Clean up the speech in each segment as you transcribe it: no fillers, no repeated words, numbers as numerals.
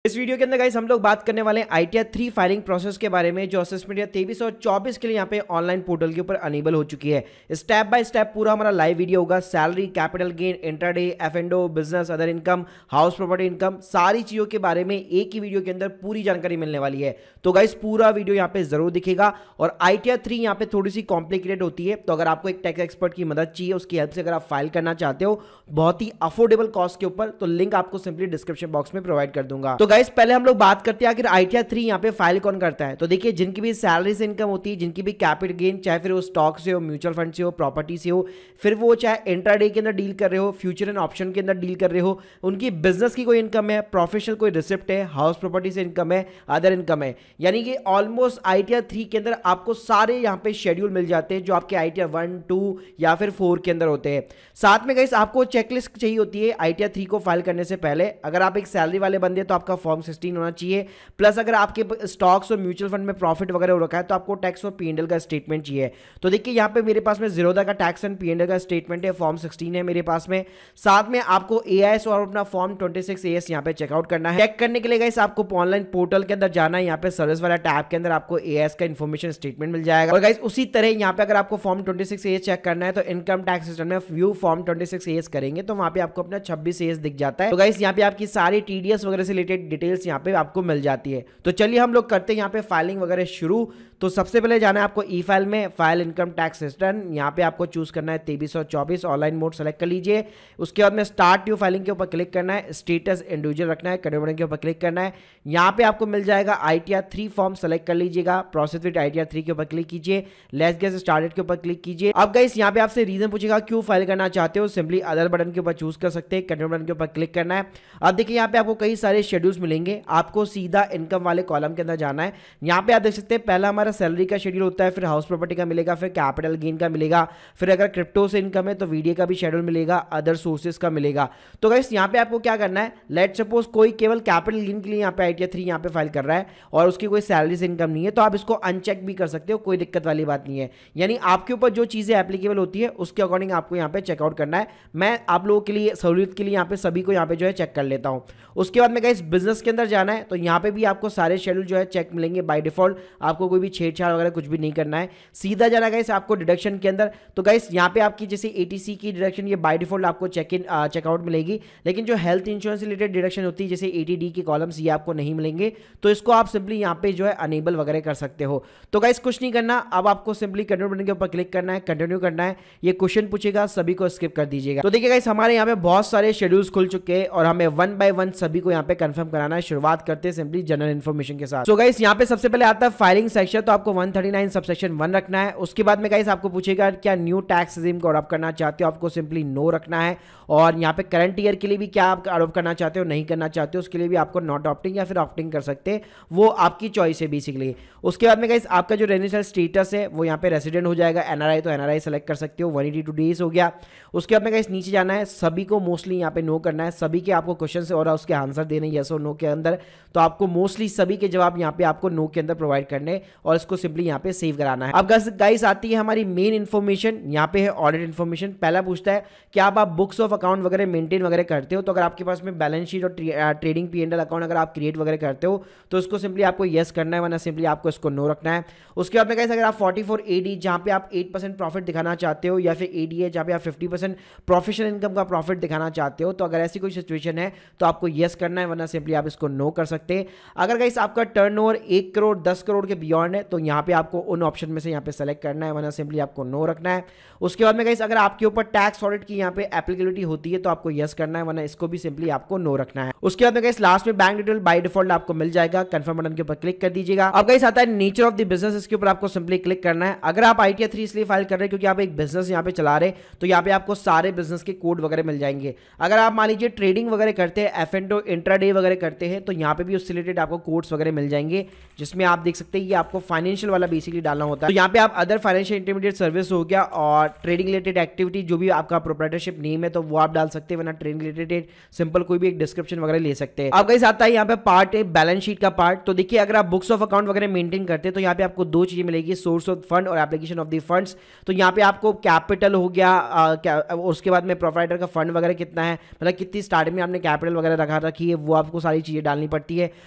इस वीडियो के अंदर गाइस हम लोग बात करने वाले हैं ITR 3 फाइलिंग प्रोसेस के बारे में जो असेसमेंट या 23 और 24 के लिए यहाँ पे ऑनलाइन पोर्टल के ऊपर अनेबल हो चुकी है। स्टेप बाय स्टेप पूरा हमारा लाइव वीडियो होगा। Salary, capital gain, intraday, F&O, business, other income, house property income, सारी चीज़ों के बारे में एक ही वीडियो के अंदर पूरी जानकारी मिलने वाली है। तो गाइस पूरा वीडियो यहाँ पे जरूर दिखेगा। और ITR 3 यहाँ पे थोड़ी सी कॉम्प्लिकेटेड होती है, तो अगर आपको एक टैक्स एक्सपर्ट की मदद चाहिए, उसकी हेल्प से अगर आप फाइल करना चाहते हो बहुत ही अफोर्डेबल कॉस्ट के ऊपर, तो लिंक आपको सिंपली डिस्क्रिप्शन बॉक्स में प्रोवाइड कर दूंगा। तो गाइस पहले हम लोग बात करते हैं आखिर ITR 3 यहाँ पे फाइल कौन करता है। तो देखिए, जिनकी भी सैलरी से इनकम होती है, जिनकी भी कैपिटल गेन, चाहे फिर वो स्टॉक से हो, म्यूचुअल फंड से हो, प्रॉपर्टी से हो, फिर वो चाहे इंट्राडे के अंदर डील कर रहे हो, फ्यूचर एंड ऑप्शन के अंदर डील कर रहे हो, उनकी बिजनेस की कोई इनकम है, प्रोफेशनल कोई रिसिप्ट है, हाउस प्रॉपर्टी से इनकम है, अदर इनकम है, यानी कि ऑलमोस्ट ITR 3 के अंदर आपको सारे यहाँ पे शेड्यूल मिल जाते हैं जो आपके ITR 1, 2 या फिर 4 के अंदर होते हैं। साथ में गाइस आपको चेकलिस्ट चाहिए होती है ITR 3 को फाइल करने से पहले। अगर आप एक सैलरी वाले बंदे हैं तो आपका फॉर्म 16 होना चाहिए, प्लस अगर आपके स्टॉक्स और म्यूचुअल फंड में प्रॉफिट वगैरह हो रखा है तो आपको टैक्स और P&L का स्टेटमेंट चाहिए। तो देखिए यहाँ पे मेरे पास में जीरोधा का टैक्स एंड P&L का स्टेटमेंट है, फॉर्म 16 है मेरे पास में। साथ में आपको AIS और अपना फॉर्म 26 AS यहाँ पे चेकआउट करना है। चेक करने के लिए गाइस आपको ऑनलाइन पोर्टल के अंदर जाना है। यहाँ पे सर्विस वाला टैब के अंदर आपको AIS का इन्फॉर्मेशन स्टेटमेंट मिल जाएगा। और गाइस उसी तरह यहाँ पे अगर आपको फॉर्म 26 AS चेक करना है तो इनकम टैक्स सिस्टम में व्यू फॉर्म 26 AS करेंगे तो वहां पे आपको अपना 26 AS दिख जाता है। तो गाइस यहाँ पे आपकी सारी TDS वगैरह से रिलेटेड डिटेल्स यहाँ पे आपको मिल जाती है। तो चलिए हम लोग करते हैं यहाँ पे फाइलिंग वगैरह शुरू। तो सबसे पहले जाना है आपको ई फाइल में, फाइल इनकम टैक्स रिटर्न, यहाँ पे आपको चूज करना है 23 और 24 ऑनलाइन मोड सेलेक्ट कर लीजिए। उसके बाद में स्टार्ट न्यू फाइलिंग के ऊपर क्लिक करना है, स्टेटस इंडिविजुअल रखना है, कंटिन्यू के ऊपर क्लिक करना है। यहाँ पे आपको मिल जाएगा ITR 3 फॉर्म सेलेक्ट कर लीजिएगा, प्रोसेस विद ITR 3 के ऊपर क्लिक कीजिए, लेट्स गेट स्टार्टेड के ऊपर क्लिक कीजिए। अब गाइस यहाँ पे आपसे रीजन पूछेगा क्यों फाइल करना चाहते हो, सिंपली अदर बटन के ऊपर चूज कर सकते हैं, कंटिन्यू बटन के ऊपर क्लिक करना है। अब देखिए यहाँ पे आपको कई सारे शेड्यूल्स मिलेंगे, आपको सीधा इनकम वाले कॉलम के अंदर जाना है। यहाँ पे आप देख सकते हैं पहला हमारा सैलरी का शेड्यूल होता है, फिर हाउस प्रॉपर्टी का मिलेगा, फिर कैपिटल गेन का मिलेगा, फिर अगर क्रिप्टो से इनकम है तो VDA का भी शेड्यूल मिलेगा, अदर सोर्सेज का मिलेगा। तो गाइस यहाँ पे आपको क्या करना है, लेट सपोज कोई केवल कैपिटल गेन के लिए यहाँ पे ITR 3 यहाँ पे फाइल कर रहा है और उसकी कोई सैलरी से इनकम नहीं है, तो आप इसको अनचेक भी कर सकते हो, कोई दिक्कत वाली बात नहीं है। यानी आपके ऊपर जो चीजें एप्लीकेबल होती है उसके अकॉर्डिंग आपको यहाँ पे चेकआउट करना है। मैं आप लोगों के लिए सहूलियत के लिए यहाँ पे सभी को यहाँ पे जो है चेक कर लेता हूँ। उसके बाद में गाइस बिजनेस के अंदर जाना है, तो यहाँ पे भी आपको सारे शेड्यूल जो है चेक मिलेंगे बाय डिफॉल्ट, आपको कोई भी छेड़छाड़ वगैरह कुछ भी नहीं करना है, सीधा जाना गाइस आपको डिडक्शन के अंदर। तो गाइस यहाँ पे आपकी जैसे ATC की डिडक्शन ये बाय डिफॉल्ट आपको चेकआउट मिलेगी, लेकिन जो हेल्थ इंश्योरेंस रिलेटेड डिडक्शन होती है जैसे ATD के कॉलम्स ये आपको नहीं मिलेंगे, तो इसको आप सिंपली यहाँ पे जो है अनेबल वगैरह कर सकते हो। तो गाइस कुछ नहीं करना, अब आपको सिंपली कंटिन्यू बटन के ऊपर क्लिक करना है, कंटिन्यू करना है। ये क्वेश्चन पूछेगा, सभी को स्किप कर दीजिएगा। तो देखिए गाइस हमारे यहाँ पे बहुत सारे शेड्यूल्स खुल चुके हैं और हमें 1 बाय 1 सभी को यहाँ पे कंफर्म कराना है। शुरुआत करते हैं सिंपली जनरल इन्फॉर्मेशन के साथ। तो गाइस यहाँ पे सबसे पहले आता है फाइलिंग सेक्शन, तो आपको 139 सबसेक्शन 1 रखना है। उसके बाद में गाइस आपको पूछेगा क्या न्यू टैक्स रिजीम को अडॉप्ट करना चाहते हो, आपको सिंपली नो रखना है। और यहाँ पे करंट ईयर के लिए भी क्या आप अडॉप्ट करना चाहते हो, नहीं करना चाहते हो, उसके लिए भी आपको नॉट ऑप्टिंग या फिर ऑप्टिंग कर सकते हैं, वो आपकी चॉइस है बेसिकली। उसके बाद में गाइस आपका जो रेजिडेंशियल स्टेटस है वो यहाँ पे रेसिडेंट हो जाएगा, NRI तो NRI सेलेक्ट कर सकते हो, 182 डेज हो गया। उसके बाद में गाइस नीचे जाना है, सभी को मोस्टली यहाँ पे नो करना है, सभी के आपको क्वेश्चन से और उसके आंसर देने येस और नो के अंदर, तो आपको मोस्टली सभी के जवाब यहाँ पे आपको नो के अंदर प्रोवाइड करने और इसको सिंपली यहाँ पे सेव कराना है। अब गाइस आती है हमारी मेन इन्फॉर्मेशन, यहाँ पे है ऑडिट इन्फॉर्मेशन। पहला पूछता है क्या आप बुक्स ऑफ अकाउंट वगैरह मेंटेन वगैरह करते हो, तो अगर आपके पास में बैलेंस शीट और ट्रेडिंग P&L अकाउंट अगर आप क्रिएट वगैरह करते हो तो इसको सिंपली आपको येस करना है, वरना सिंपली आपको इसको नो रखना है। उसके बाद में गाइस अगर आप 44 AD जहाँ पे आप 8% प्रॉफिट दिखाना चाहते हो, या फिर AD है जहाँ पे आप 50% प्रोफेशनल इनकम का प्रॉफिट दिखाना चाहते हो, तो अगर ऐसी कोई सिचुएशन है तो आपको येस करना है, वरना सिंपली आप इसको नो कर सकते हैं। अगर गाइस आपका टर्नओवर 1 करोड़ 10 करोड़ के बियॉन्ड है तो यहाँ पे आपको उन ऑप्शन में से यहाँ पे सेलेक्ट करना है, वरना सिंपली आपको नो रखना है। उसके बाद में गाइस अगर आपके ऊपर टैक्स ऑडिट की यहाँ पे एप्लीकेबिलिटी होती है तो आपको येस करना है, वरना इसको भी सिंपली आपको नो रखना है। उसके बाद में गाइस लास्ट में बैंक डिटेल बाय डिफॉल्ट आपको मिल जाएगा, कंफर्म बटन के ऊपर क्लिक कर दीजिएगा। अब गाइस आता है नेचर ऑफ द बिजनेस, इसके ऊपर आपको सिंपली क्लिक करना है। अगर आप ITR 3 इसलिए फाइल कर रहे हैं क्योंकि आप एक बिजनेस यहाँ पे चला रहे हैं, तो यहाँ पे आपको सारे बिजनेस के कोड वगैरह मिल जाएंगे। अगर आप मान लीजिए ट्रेडिंग वगैरह करते हैं, F&O इंट्राडे वगैरह करते हैं, तो यहाँ पे भी उससे रिलेटेड आपको कोड्स वगैरह मिल जाएंगे, जिसमें आप देख सकते हैं ये आपको फाइनेंशियल वाला बेसिकली डालना होता है। तो यहाँ पे आप अदर फाइनेंशियल इंटरमीडिएट सर्विस हो गया और ट्रेडिंग रिलेटेड एक्टिविटी जो भी आपका प्रोप्राइटरशिप नेम है तो वो आप डाल सकते हैं, वरना ट्रेडिंग रिलेटेड सिंपल कोई भी एक डिस्क्रिप्शन वगैरह ले सकते हैं। अब गाइस आता है यहाँ पे पार्ट है बैलेंस शीट का पार्ट। तो देखिए अगर आप बुक्स ऑफ अकाउंट वगैरह मेंटेन करते हैं तो यहाँ पे आपको दो चीजें मिलेगी, सोर्स ऑफ फंड और एप्लीकेशन ऑफ द फंड्स। तो यहाँ पे आपको कैपिटल हो गया, उसके बाद में प्रोप्राइटर का फंड वगैरह कितना है, मतलब कितनी स्टार्टिंग में आपने कैपिटल वगैरह रखी है, वो आपको सारी चीज़ें डालनी पड़ती है।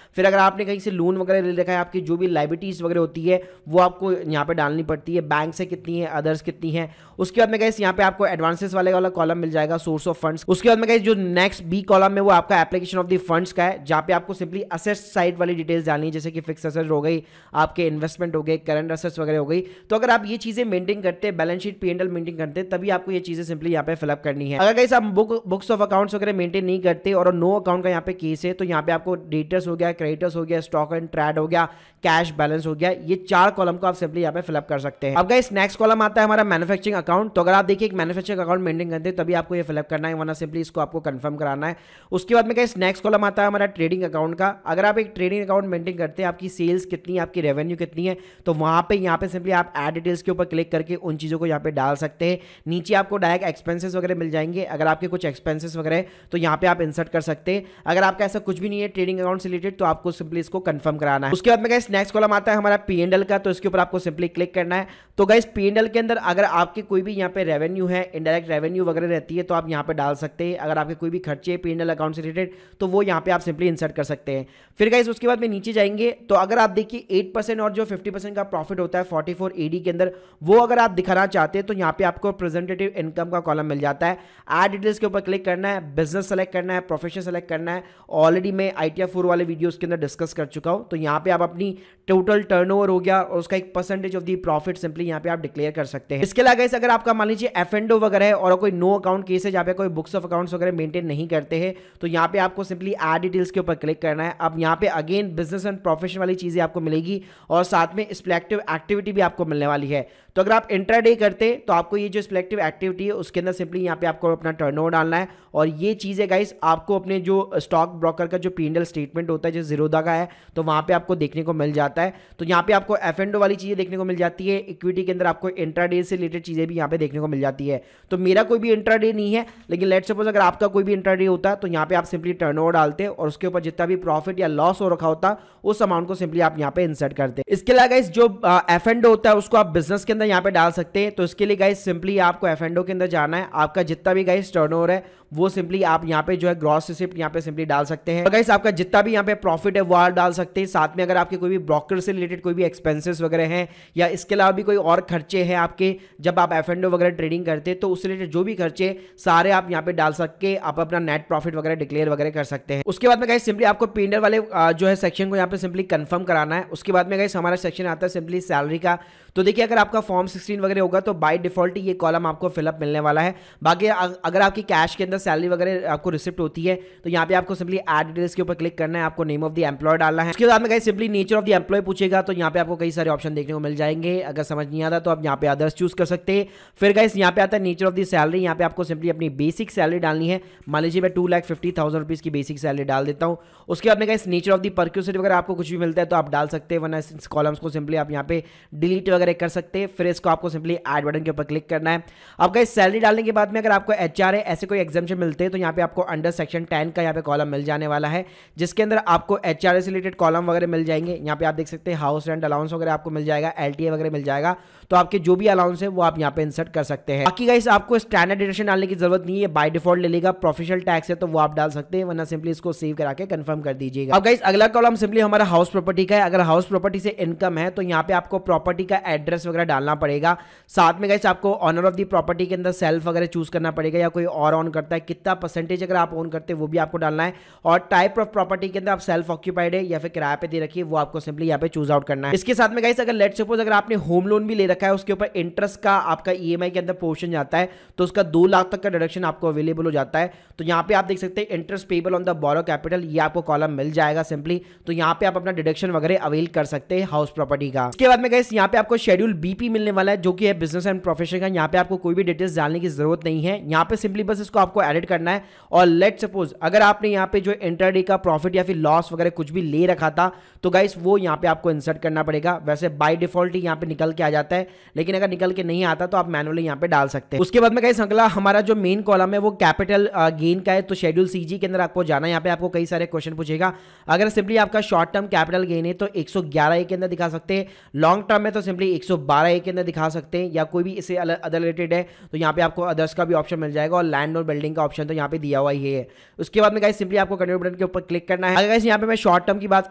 फिर अगर आपने कहीं से लोन वगैरह ले रखा है, आपकी जो भी लाइबिलिटीज़ वगैरह होती है वो आपको यहाँ पे डालनी पड़ती है, बैंक से कितनी है, अदर्स कितनी है। उसके बाद में गाइस यहाँ पे आपको एडवांसेस वाला कॉलम मिल जाएगा, सोर्स ऑफ फंड्स। उसके बाद में गाइस जो नेक्स्ट बी कॉलम है वो आपका एप्लीकेशन ऑफ द फंड्स का है, जहाँ पे आपको सिंपली असेट्स साइड वाली डिटेल्स डालनी है, जैसे कि फिक्स असेट्स हो गई, आपके इन्वेस्टमेंट हो गए, करंट असेट्स वगैरह हो गई। तो अगर आप ये चीजें मेंटेन करते हैं, बैलेंस शीट P&L मेंटेन करते हैं, तभी आपको ये चीजें सिंपली यहाँ पे फिलअप करनी है। अगर गाइस आप बुक्स ऑफ अकाउंट्स वगैरह मेंटेन नहीं करते और नो अकाउंट का यहाँ पे केस है, तो यहाँ पे आपको डेटर्स हो गया, क्रेडिटर्स हो गया, स्टॉक एंड ट्रेड हो गया, कैश बैलेंस हो गया, ये 4 कॉलम को आप सिंपली यहाँ पे फिलअप कर सकते हैं। अब गाइस नेक्स्ट कॉलम आता है हमारा मैन्युफैक्चरिंग अकाउंट। तो अगर आप देखिए एक मैन्युफैक्चरिंग अकाउंट मेंटेन करते हैं तभी आपको ये फिलअप करना है, वरना सिंपली इसको आपको कंफर्म कराना है। उसके बाद में गाइस नेक्स्ट कॉलम आता है हमारा ट्रेडिंग अकाउंट का। अगर आप एक ट्रेडिंग अकाउंट मेंटेन करते हैं, आपकी सेल्स कितनी है, आपकी रेवेन्यू कितनी है, तो वहां पे यहाँ पे सिंपली आप ऐड डिटेल्स के ऊपर क्लिक करके उन चीजों को यहाँ पे डाल सकते हैं। नीचे आपको डायरेक्ट एक्सपेंसेस वगैरह मिल जाएंगे, अगर आपके कुछ एक्सपेंसेस वगैरह है तो यहाँ पे आप इंसर्ट कर सकते हैं। अगर आपका ऐसा कुछ भी नहीं है ट्रेडिंग अकाउंट से रिलेटेड, तो आपको सिंपली इसको कंफर्म कराना है। उसके बाद में गाइस नेक्स्ट कॉलम आता है हमारा P&L का, तो इसके ऊपर आपको सिंपली क्लिक करना है। तो गाइस P&L के अंदर अगर आपके कोई भी यहाँ पे रेवेन्यू है, इनडायरेक्ट रेवेन्यू वगैरह रहती है, तो आप यहाँ पे डाल सकते हैं। अगर आपके कोई भी खर्चे P&L अकाउंट से रिलेटेड, तो वो यहाँ पे आप सिंपली इंसर्ट कर सकते हैं। फिर गाइस उसके बाद में नीचे जाएंगे, तो अगर आप देखिए 8% और जो 50% का प्रॉफिट होता है 44 AD के अंदर, वो अगर आप दिखाना चाहते हैं तो यहाँ पे आपको प्रेजेंटेटिव इनकम का कॉलम मिल जाता है। ऐड डिटेल्स के ऊपर क्लिक करना है, बिजनेस सेलेक्ट करना है, प्रोफेशन सेलेक्ट करना है। ऑलरेडी मैं ITR 4 वाले वीडियोस के अंदर डिस्कस कर चुका हूँ। तो यहाँ पे आप अपनी टोटल टर्नओवर हो गया और उसका एक percentage of the profit simply यहाँ पे आप डिक्लेयर कर सकते हैं। इसके अलावा गाइस अगर आपका मान लीजिए F&O वगैरह है और कोई नो अकाउंट केस है जहाँ पे कोई बुक्स ऑफ अकाउंट्स वगैरह मेंटेन नहीं करते हैं, तो यहाँ पे आपको सिंपली ऐड डिटेल्स के ऊपर क्लिक करना है। अब यहाँ पे अगेन बिजनेस एंड प्रोफेशन वाली चीजें आपको मिलेगी और साथ में सिलेक्टिव एक्टिविटी भी आपको मिलने वाली है। तो अगर आप इंट्राडे करते तो आपको ये जो सिलेक्टिव एक्टिविटी है उसके अंदर सिंपली यहाँ पे आपको अपना टर्नओवर डालना है। और ये चीज़ें गाइस आपको अपने जो स्टॉक ब्रोकर का जो P&L स्टेटमेंट होता है जो जीरोधा का है, तो वहाँ पे आपको देखने को मिल जाता है। तो यहाँ पे आपको F&O वाली चीज़ें देखने को मिल जाती है। इक्विटी के अंदर आपको इंट्राडे से रिलेटेड चीज़ें भी यहाँ पे देखने को मिल जाती है। तो मेरा कोई भी इंट्राडे नहीं है, लेकिन लेट्स सपोज अगर आपका कोई भी इंट्राडे होता है तो यहाँ पे आप सिंपली टर्नओवर डालते और उसके ऊपर जितना भी प्रॉफिट या लॉस हो रखा होता उस अमाउंट को सिंपली आप यहाँ पे इंसर्ट करते हैं। इसके अलावा गाइस जो F&O होता है उसको आप बिजनेस के अंदर यहाँ पे डाल सकते हैं। तो इसके लिए गाइस सिंपली आपको F&O के अंदर जाना है। आपका जितना भी गाइस टर्नओवर है वो सिंपली आप यहाँ पे जो है ग्रॉस रिसिप्ट यहाँ पे सिंपली डाल सकते हैं। और गाइस आपका जितना भी यहाँ पे प्रॉफिट है वो आप डाल सकते हैं। साथ में अगर आपके कोई भी ब्रोकर से रिलेटेड कोई भी एक्सपेंसेस वगैरह हैं या इसके अलावा भी कोई और खर्चे हैं आपके, जब आप F&O वगैरह ट्रेडिंग करते हैं तो उससे रिलेटेड जो भी खर्चे सारे आप यहाँ पे डाल सकते, आप अपना नेट प्रॉफिट वगैरह डिक्लेयर वगैरह कर सकते हैं। उसके बाद में गाइस सिंपली आपको P&L वाले जो है सेक्शन को यहाँ पे सिंपली कंफर्म कराना है। उसके बाद में गाइस हमारा सेक्शन आता है सिंपली सैलरी का। तो देखिए अगर आपका फॉर्म 16 वगैरह होगा तो बाय डिफॉल्ट ये कॉलम आपको फिलअप मिलने वाला है। बाकी अगर आपकी कैश के अंदर सैलरी वगैरह आपको रिसिप्ट होती है तो यहाँ पे आपको सिंपली ऐड डिटेल्स के ऊपर क्लिक करना है, आपको नेम ऑफ द एम्प्लॉय डालना है। उसके बाद में guys simply nature of the employ पूछेगा, तो यहाँ पे आपको कई सारे ऑप्शन देखने को मिल जाएंगे। अगर समझ नहीं आता तो आप यहाँ पे अदर्स चूज कर सकते हैं। फिर गाइस यहाँ पे आता है नेचर ऑफ द सैलरी। यहाँ पे आपको सिंपली अपनी बेसिक सैलरी डालनी है। मान लीजिए मैं 2,50,000 रुपीज की बेसिक सैलरी डाल देता हूँ। उसके बाद में गाइस नेचर ऑफ द परक्यूसिटी वगैरह आपको कुछ भी मिलता है तो आप डाल सकते हैं, वरना इस कॉलम्स को सिंपली आप यहाँ पे डिलीट वगैरह कर सकते हैं। फिर इसको आपको सिंपली ऐड बटन के ऊपर क्लिक करना है। अब गाइस सैलरी डालने के बाद में अगर आपको HR है ऐसे कोई एग्जाम्पशन मिलते हैं तो यहाँ पे आपको अंडर सेक्शन 10 का यहाँ पे कॉलम मिल जाने वाला है, जिसके अंदर आपको HR से रिलेटेड कॉलम वगैरह मिल जाएंगे। यहाँ पे आप देख सकते हैं हाउस रेंट अलाउंस वगैरह आपको मिल जाएगा, LTA वगैरह मिल जाएगा। तो आपके जो भी अलाउंस है वो आप यहाँ पे इंसर्ट कर सकते हैं। बाकी गाइस आपको स्टैंडर्ड डिडक्शन डालने की जरूरत नहीं है, बाय डिफॉल्ट ले लेगा। प्रोफेशनल टैक्स है तो वो आप डाल सकते हैं, वरना सिंपली इसको सेव करा के कंफर्म कर दीजिएगा। अब गाइस अगला कॉलम सिंपली हमारा हाउस प्रॉपर्टी का है। अगर हाउस प्रॉपर्टी से इनकम है तो यहाँ पे आपको प्रॉपर्टी का एड्रेस वगैरह डालना पड़ेगा। साथ में गाइस आपको ऑनर ऑफ द प्रॉपर्टी के अंदर सेल्फ वगैरह चूज करना पड़ेगा या कोई और ऑन करता है, कितना परसेंटेज अगर आप ओन करते हैं वो भी आपको डालना है। और टाइप ऑफ प्रॉपर्टी के अंदर आप सेल्फ ऑक्यूपाइड है या फिर किराए पे दे रखी है वो आपको सिंपली यहाँ पे चूज आउट करना है। इसके साथ में गाइस अगर लेट्स सपोज अगर आपने होम लोन भी ले रखा है उसके ऊपर इंटरेस्ट का आपका EMI के अंदर पोर्शन जाता है तो उसका 2 लाख तक का डिडक्शन आपको अवेलेबल हो जाता है। तो यहाँ पे आप देख सकते हैं interest payable on the borrow capital, ये आपको कॉलम मिल जाएगा सिंपली। तो यहाँ पे आप अपना डिडक्शन वगैरह अवेल कर सकते हैं हाउस प्रॉपर्टी का। इसके बाद में गाइस यहाँ पे आपको शेड्यूल BP मिलने वाला है जो कि है बिजनेस एंड प्रोफेशन का। यहाँ पे आपको कोई भी डिटेल्स डालने की जरूरत नहीं है, यहाँ पे सिंपली बस इसको आपको एडिट करना है। और लेट सपोज अगर आपने यहाँ पे जो इंटरडे का प्रॉफिट या फिर लॉस वगैरह कुछ भी ले रखा था तो गाइस वो यहाँ पे आपको इंसर्ट करना पड़ेगा। वैसे बाय डिफॉल्ट ही यहाँ पे निकल के आ जाता है, लेकिन अगर निकल के नहीं आता तो आप मैनुअली यहाँ पे डाल सकते हैं। उसके बाद में गाइस अगला हमारा जो मेन कॉलम है वो कैपिटल गेन का है। तो शेड्यूल CG के अंदर आपको जाना है, यहाँ पे आपको कई सारे क्वेश्चन पूछेगा। अगर सिंपली आपका शॉर्ट टर्म कैपिटल गेन है तो 111A के अंदर दिखा सकते हैं, लॉन्ग टर्म में तो सिंपली 112A के अंदर दिखा सकते हैं, या कोई भी इससे अदर रिलेटेड है तो यहाँ पे आपको अदर्स का भी ऑप्शन मिल जाएगा। और लैंड और बिल्डिंग फाइलिंग का ऑप्शन तो यहाँ पे दिया हुआ ही है। उसके बाद में गाइस सिंपली आपको कंटिन्यू बटन के ऊपर क्लिक करना है। अगर गाइस यहाँ पे मैं शॉर्ट टर्म की बात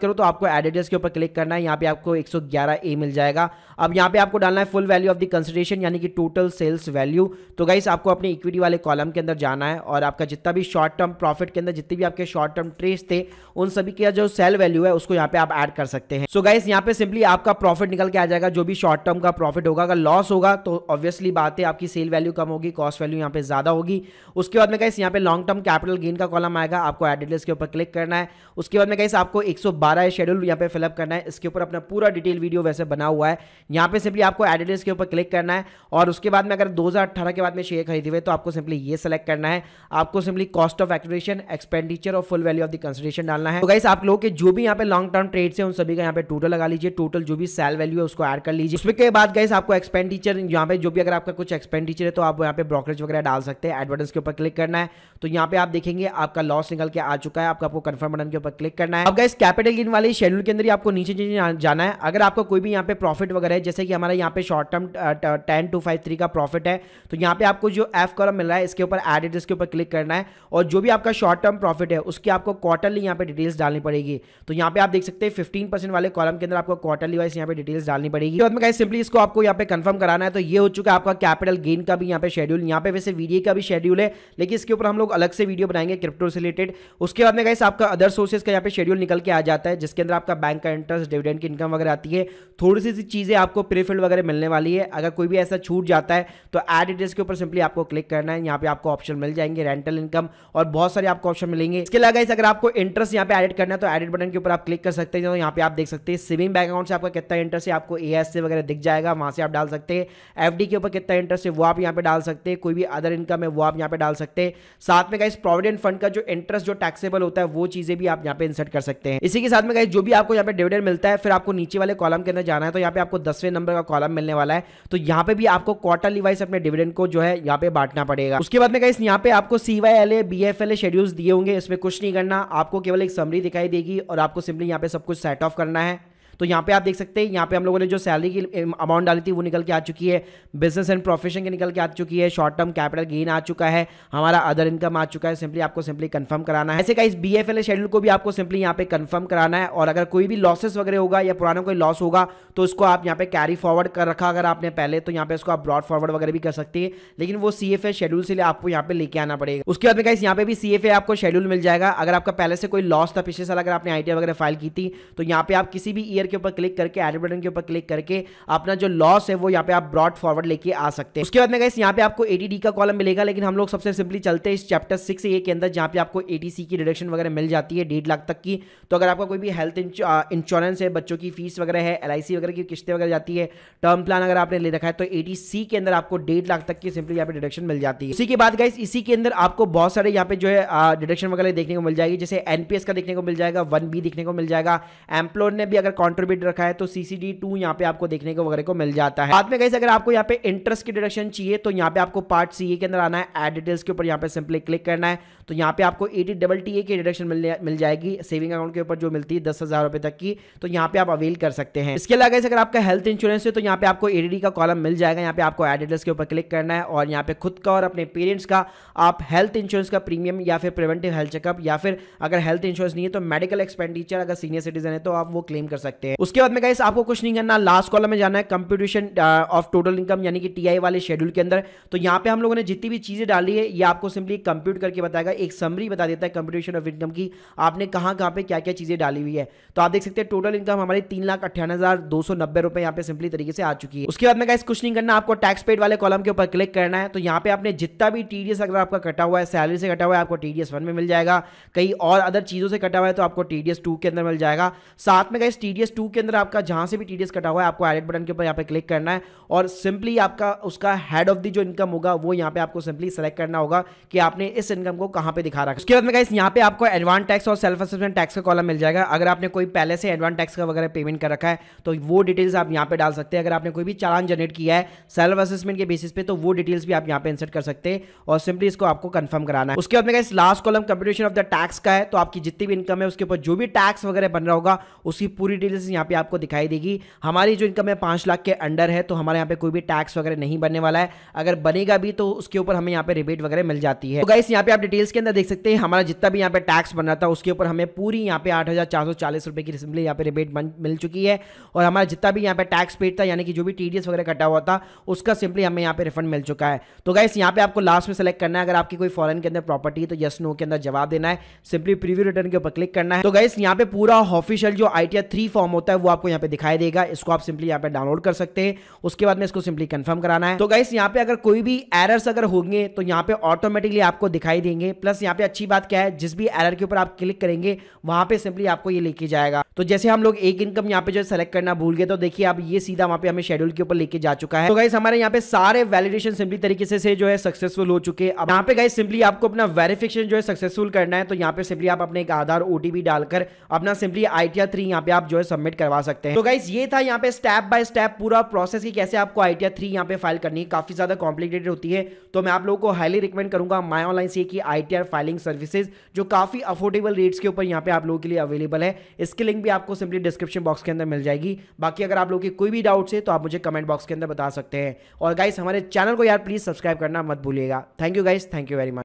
करूँ तो आपको एडिटर्स के ऊपर क्लिक करना है। यहाँ पे आपको 111A मिल जाएगा। अब यहाँ पे आपको डालना है full value of the consideration यानी कि टोटल सेल्स वैल्यू। तो गाइस आपको अपने इक्विटी वाले कॉलम के अंदर जाना है और आपका जितना भी शॉर्ट टर्म प्रॉफिट के अंदर जितने भी आपके शॉर्ट टर्म ट्रेड्स थे उन सभी का जो सेल वैल्यू है उसको यहाँ पे आप ऐड कर सकते हैं। सो गाइस यहाँ पे सिंपली आपका प्रॉफिट निकल के आ जाएगा जो भी शॉर्ट टर्म का प्रॉफिट होगा। अगर लॉस होगा तो ऑब्वियसली बात है आपकी सेल वैल्यू कम होगी, कॉस्ट वैल्यू यहाँ पे ज्यादा होगी। उसके बाद में गाइस यहाँ पे लॉन्ग टर्म कैपिटल गेन का कॉलम आएगा, आपको एड डिटेल्स के ऊपर क्लिक करना है। उसके बाद में गाइस आपको 112 शेड्यूल यहाँ पे फिलअप करना है। इसके ऊपर अपना पूरा डिटेल वीडियो वैसे बना हुआ है। यहाँ पे सिंपली आपको एड डिटेल्स के ऊपर क्लिक करना है और उसके बाद में अगर 2018 के बाद में शेयर खरीदे हुए तो आपको सिंपली ये सेलेक्ट करना है। आपको simply cost of acquisition, expenditure और full value of the consideration डालना है। तो गाइस आप लोगों के जो भी यहाँ पे लॉन्ग टर्म ट्रेड्स हैं उन सभी का यहाँ पे टोटल लगा लीजिए, टोटल जो भी सेल वैल्यू है उसको ऐड कर लीजिए। उसके के बाद गाइस आपको एक्सपेंडिचर यहाँ पे जो भी अगर आपका कुछ एक्सपेंडिचर है तो आप यहाँ पे ब्रोकरेज वगैरह डाल सकते हैं। एडवर्टाइज के ऊपर क्लिक करना है तो यहाँ पे आप देखेंगे आपका लॉस निकल के आ चुका है। आपको कंफर्म बटन के ऊपर क्लिक करना है। अब गाइस कैपिटल गेन वाले शेड्यूल के अंदर आपको नीचे जाना है। अगर आपको कोई भी यहाँ पे प्रॉफिट वगैरह है जैसे कि हमारा यहाँ पे शॉर्ट टर्म 10253 का प्रॉफिट है तो यहाँ पे आपको जो एफ कॉलम मिल रहा है इसके ऊपर एड इसके ऊपर क्लिक करना है और जो भी आपका शॉर्ट टर्म प्रॉफिट है उसकी आपको क्वार्टरली यहाँ पे डिटेल्स डालनी पड़ेगी। तो यहाँ पे आप देख सकते हैं 15% वाले कॉलम के अंदर आपको क्वार्टरली वाइज यहाँ पे डिटेल्स डालनी पड़ेगी। तो गाइस सिंपली इसको आपको यहाँ पे कंफर्म कराना है। तो ये हो चुका है आपका कैपिटल गेन का भी यहाँ पे शेड्यूल। यहाँ पे वैसे वीडियो का भी शेड्यूल है लेकिन इसके ऊपर हम लोग अलग से वीडियो बनाएंगे क्रिप्टो से रिलेटेड। उसके बाद में गाइस आपका अदर सोर्सेज का यहाँ पे शेड्यूल निकल के आ जाता है जिसके अंदर आपका बैंक का इंटरेस्ट, डिविडेंड की इनकम वगैरह आती है। थोड़ी सी चीजें आपको प्रीफिल्ड वगैरह मिलने वाली है। अगर कोई भी ऐसा छूट जाता है तो एड डिटेल्स के ऊपर सिंपली आपको क्लिक करना है। यहाँ पे आपको ऑप्शन मिल जाएंगे रेंटल इनकम और बहुत सारे आपको ऑप्शन मिलेंगे। इसके अलावा गाइस अगर आपको इंटरेस्ट यहाँ पे एडिट करना है तो एडिट बटन के ऊपर आप क्लिक कर सकते हैं। तो यहाँ पे आप देख सकते हैं सेविंग बैंक अकाउंट से आपका कितना इंटरेस्ट है, आपको एएस से वगैरह दिख जाएगा, वहां से आप डाल सकते हैं। एफडी के ऊपर कितना इंटरेस्ट है वो आप यहाँ पे डाल सकते हैं। कोई भी अदर इनकम है वो आप यहाँ पे डाल सकते हैं। साथ में गाइस प्रोविडेंट फंड का जो इंटरेस्ट जो टैक्सेबल होता है वो चीजें भी आप यहाँ पे इंसर्ट कर सकते हैं। इसी के साथ में गाइस जो भी आपको यहाँ पे डिविडेंड मिलता है फिर आपको नीचे वाले कॉलम के अंदर जाना है। तो यहाँ पे आपको 10वें नंबर का कॉलम मिलने वाला है। तो यहाँ पे भी आपको क्वार्टरली वाइज अपने डिविडेंड को जो है यहाँ पे बांटना पड़ेगा। उसके बाद में गाइस यहाँ पे आपको CYLA BFLA शेड्यूल्स दिए होंगे, इसमें कुछ नहीं करना, आपको केवल एक समरी दिखाई देगी और आपको सिंपली यहाँ पे सब कुछ सेट ऑफ करना है। तो यहाँ पे आप देख सकते हैं यहाँ पे हम लोगों ने जो सैलरी की अमाउंट डाली थी वो निकल के आ चुकी है, बिजनेस एंड प्रोफेशन की निकल के आ चुकी है, शॉर्ट टर्म कैपिटल गेन आ चुका है, हमारा अदर इनकम आ चुका है। सिंपली आपको सिंपली कंफर्म कराना है। ऐसे गाइस BFLA शेड्यूल को भी आपको सिंपली यहाँ पे कंफर्म कराना है और अगर कोई भी लॉसेस वगैरह होगा या पुराना कोई लॉस होगा तो उसको आप यहाँ पे कैरी फॉरवर्ड कर रखा अगर आपने पहले तो यहाँ पे इसको आप ब्रॉड फॉरवर्ड वगैरह भी कर सकते हैं, लेकिन वो CFA शेड्यूल से आपको यहाँ पे लेके आना पड़ेगा। उसके बाद में गाइस यहाँ पे भी CFA आपको शेड्यूल मिल जाएगा। अगर आपका पहले से कोई लॉस था पिछले साल अगर आपने ITR वगैरह फाइल की थी तो यहाँ पे आप किसी भी ईयर के ऊपर क्लिक करके एड बटन के ऊपर क्लिक करके अपना जो लॉस है वो यहाँ पे आप ब्रॉड फॉरवर्ड लेके आ सकते हैं। उसके बाद में गाइस यहाँ पे आपको ADD का कॉलम मिलेगा, लेकिन हम लोग सबसे सिंपली चलते हैं इस चैप्टर 6A के अंदर जहाँ पे आपको ATC की डिडक्शन वगैरह मिल जाती है 1.5 लाख तक की। तो अगर आपका कोई भी हेल्थ इंश्योरेंस है, बच्चों की फीस वगैरह है, LIC वगैरह की किस्तें वगैरह जाती है, टर्म प्लान अगर आपने ले रखा है तो ATC के अंदर आपको 1.5 लाख तक की सिंपली यहाँ पे डिडक्शन मिल जाती है। इसी के बाद गाइस इसी के अंदर आपको बहुत सारे यहाँ पे जो है डिडक्शन वगैरह देखने को मिल जाएगी, जैसे NPS का देखने को मिल जाएगा, 1B देखने को मिल जाएगा, एम्प्लॉयर ने भी अगर कॉन्ट्रीब्यूट रखा है तो CCD2 यहाँ पे आपको देखने को वगैरह को मिल जाता है। बाद में गाइस अगर आपको यहाँ पे इंटरेस्ट की डिडक्शन चाहिए तो यहाँ पे आपको पार्ट CA के अंदर आना है, एड डिटेल्स के ऊपर यहाँ पे सिंपली क्लिक करना है। तो यहाँ पे आपको 80AA की डिडक्शन मिल जाएगी सेविंग अकाउंट के ऊपर जो मिलती है 10,000 रुपए तक की, तो यहाँ पे आप अवेल कर सकते हैं। इसके अलावा गाइस अगर आपका हेल्थ इंश्योरेंस है तो यहाँ पे आपको ADD का कॉलम मिल जाएगा। यहाँ पे आपको एड डिटेल्स के ऊपर क्लिक करना है और यहाँ पे खुद का और अपने पेरेंट्स का आप हेल्थ इंश्योरेंस का प्रीमियम या फिर प्रिवेंटिव हेल्थ चेकअप या फिर अगर हेल्थ इंश्योरेंस नहीं है तो मेडिकल एक्सपेंडिचर अगर सीनियर सिटीजन है तो आप वो क्लेम कर सकते हैं। उसके बाद में गाइस आपको कुछ नहीं करना, लास्ट कॉलम में जाना है कंप्यूटेशन ऑफ टोटल इनकम यानी कि TI वाले शेड्यूल के अंदर। तो यहाँ पे हम लोगों ने जितनी भी चीजें डाली है ये आपको सिंपली कंप्यूट करके बताएगा, एक समरी बता देता है कंप्यूटेशन ऑफ इनकम की आपने कहां पे क्या क्या चीजें डाली हुई है। तो आप देख सकते हैं टोटल इनकम हमारी 3,98,290 रुपए यहाँ पे सिंपली तरीके से आ चुकी है। उसके बाद में गाइस कुछ नहीं करना, आपको टैक्स पेड वाले कॉलम के ऊपर क्लिक करना है। तो यहाँ पे आपने जितना भी TDS अगर आपका कटा हुआ है, सैलरी से कटा हुआ है आपको TDS 1 में मिल जाएगा, कई और अदर चीजों से कटा हुआ है तो आपको TDS 2 के अंदर मिल जाएगा। साथ में गाइस TDS 2 के अंदर आपका जहां से भी TDS कटा हुआ है आपको एडिट बटन के ऊपर यहाँ पे क्लिक करना है और सिंपली आपका उसका हेड ऑफ द जो इनकम होगा वो यहाँ पे आपको सिंपली सेलेक्ट करना होगा कि आपने इस इनकम को कहां पे दिखा रखा है। उसके बाद में गाइस यहाँ पे आपको एडवांस टैक्स और सेल्फ असेसमेंट टैक्स का कॉलम मिल जाएगा। अगर आपने कोई पहले से एडवांस टैक्स का वगैरह पेमेंट कर रखा है तो वो डिटेल्स आप यहाँ पे डाल सकते हैं। अगर आपने कोई भी चालान जनरेट किया है सेल्फ असेसमेंट के बेसिस पे तो वो डिटेल्स भी आप यहाँ पे इंसर्ट कर सकते हैं और सिंपली इसको आपको कंफर्म कराना है। उसके बाद में guys last column computation of the tax का है। तो आपकी जितनी भी इनकम है उसके ऊपर जो भी टैक्स वगैरह बन रहा होगा उसकी पूरी डिटेल्स सर्विसेज यहाँ पे आपको दिखाई देगी। हमारी जो इनकम है 5 लाख के अंडर है, तो हमारे यहाँ पे कोई भी टैक्स वगैरह नहीं बनने वाला है। अगर बनेगा भी तो उसके ऊपर हमें यहाँ पे रिबेट वगैरह मिल जाती है। तो गाइस यहाँ पे आप डिटेल्स के अंदर देख सकते हैं हमारा जितना भी यहाँ पे टैक्स बन रहा था उसके ऊपर हमें पूरी यहाँ पे 8,440 रुपए की सिंपली यहाँ पे रिबेट मिल चुकी है। और हमारा जितना भी यहाँ पे टैक्स पेड था यानी कि जो भी टीडीएस वगैरह कटा हुआ था उसका सिंपली हमें यहाँ पे रिफंड मिल चुका है। तो गाइस यहाँ पे आपको लास्ट में सेलेक्ट करना है अगर आपकी कोई फॉरेन के अंदर प्रॉपर्टी है तो यस नो के अंदर जवाब देना है, सिंपली प्रीव्यू रिटर्न के ऊपर क्लिक करना है। तो गाइस यहाँ पे पूरा ऑफिशियल जो ITR 3 फॉर्म होता है वो आपको यहाँ पे दिखाई देगा, इसको आप सिंपली यहाँ पे डाउनलोड कर सकते हैं। उसके बाद में इसको सिंपली कंफर्म कराना है। तो गाइस यहाँ पे अगर कोई भी एरर्स अगर होंगे तो यहाँ पे ऑटोमेटिकली आपको दिखाई देंगे। प्लस यहाँ पे अच्छी बात क्या है, जिस भी एरर के ऊपर आप क्लिक करेंगे वहां पे सिंपली आपको ये लेके जाएगा। तो जैसे हम लोग एक इनकम यहाँ पे जो सेलेक्ट करना भूल गए तो देखिए अब ये सीधा वहां पे हमें शेड्यूल के ऊपर लेके जा चुका है। तो गाइस हमारे यहाँ पे सारे वैलिडेशन सिंपली तरीके से जो है सक्सेसफुल हो चुके हैं। अब यहाँ पे गाइस सिंपली आपको अपना वेरिफिकेशन जो है सक्सेसफुल करना है। तो यहाँ पे सिंपली आप अपने एक आधार OTP डालकर अपना सिंपली ITR 3 यहाँ पे आप जो है सबमिट करवा सकते हैं। तो गाइस ये था यहाँ पे स्टेप बाय स्टेप पूरा प्रोसेस की कैसे आपको ITR 3 यहाँ पे फाइल करनी है। काफी ज्यादा कॉम्प्लिकेटेड होती है, तो मैं आप लोगों को हाईली रिकमेंड करूंगा माय ऑनलाइन से की ITR फाइलिंग सर्विसेज जो काफी अफोर्डेबल रेट्स के ऊपर यहाँ पे आप लोगों के लिए अवेलेबल है। इसकी लिंक भी आपको सिंपली डिस्क्रिप्शन बॉक्स के अंदर मिल जाएगी। बाकी अगर आप लोगों की कोई भी डाउट्स है तो आप मुझे कमेंट बॉक्स के अंदर बता सकते हैं। और गाइस हमारे चैनल को यार प्लीज सब्सक्राइब करना मत भूलिएगा। Thank you guys, thank you very much.